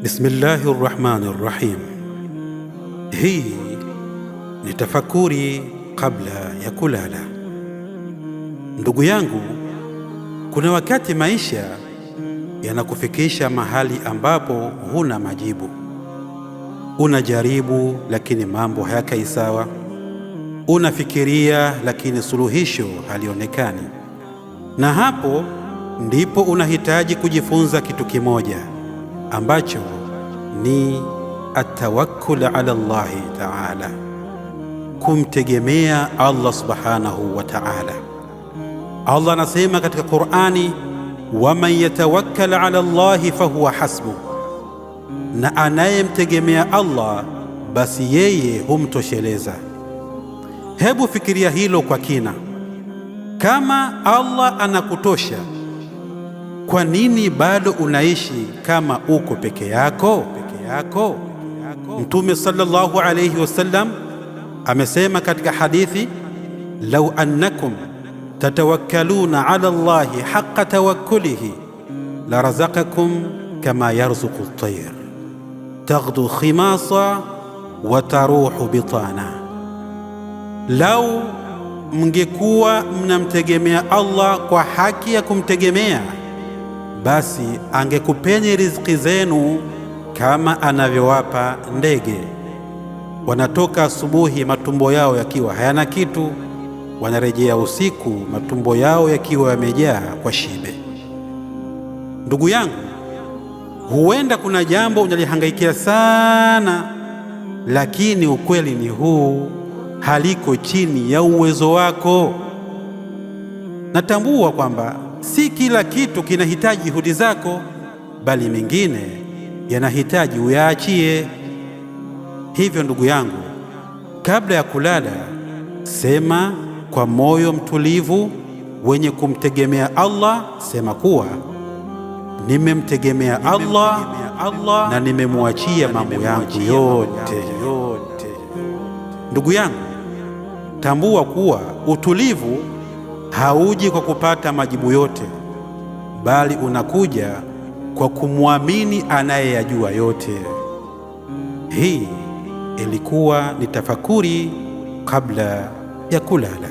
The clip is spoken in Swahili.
Bismillahir Rahmanir Rahim. Hii ni tafakuri kabla ya kulala. Ndugu yangu, kuna wakati maisha yanakufikisha mahali ambapo huna majibu. Unajaribu lakini mambo hayakai sawa. Unafikiria lakini suluhisho halionekani. Na hapo ndipo unahitaji kujifunza kitu kimoja ambacho ni atawakkul ala Allahi ta'ala, kumtegemea Allah subhanahu wa ta'ala. Allah anasema katika Qur'ani, waman yatawakkal ala Allahi fahuwa hasbuh, na anayemtegemea Allah basi yeye humtosheleza. Hebu fikiria hilo kwa kina. Kama Allah anakutosha, kwa nini bado unaishi kama uko peke yako? Mtume sallallahu alayhi wasallam amesema katika hadithi, lau annakum tatawakkaluna ala Allahi haqqa tawakkulihi la razaqakum kama yarzuqu at-tayr taghdu khimasa wa taruhu bitana. Lau mngekuwa mnamtegemea Allah kwa haki ya kumtegemea, basi angekupeni riziki zenu kama anavyowapa ndege. Wanatoka asubuhi matumbo yao yakiwa hayana kitu, wanarejea usiku matumbo yao yakiwa yamejaa kwa shibe. Ndugu yangu, huenda kuna jambo unalihangaikia sana, lakini ukweli ni huu, haliko chini ya uwezo wako. Natambua kwamba si kila kitu kinahitaji juhudi zako, bali mengine yanahitaji uyaachie. Hivyo ndugu yangu, kabla ya kulala, sema kwa moyo mtulivu wenye kumtegemea Allah, sema kuwa nimemtegemea Allah na nimemwachia mambo yangu yote. Ndugu yangu, tambua kuwa utulivu hauji kwa kupata majibu yote, bali unakuja kwa kumwamini anayeyajua yote. Hii ilikuwa ni tafakuri kabla ya kulala.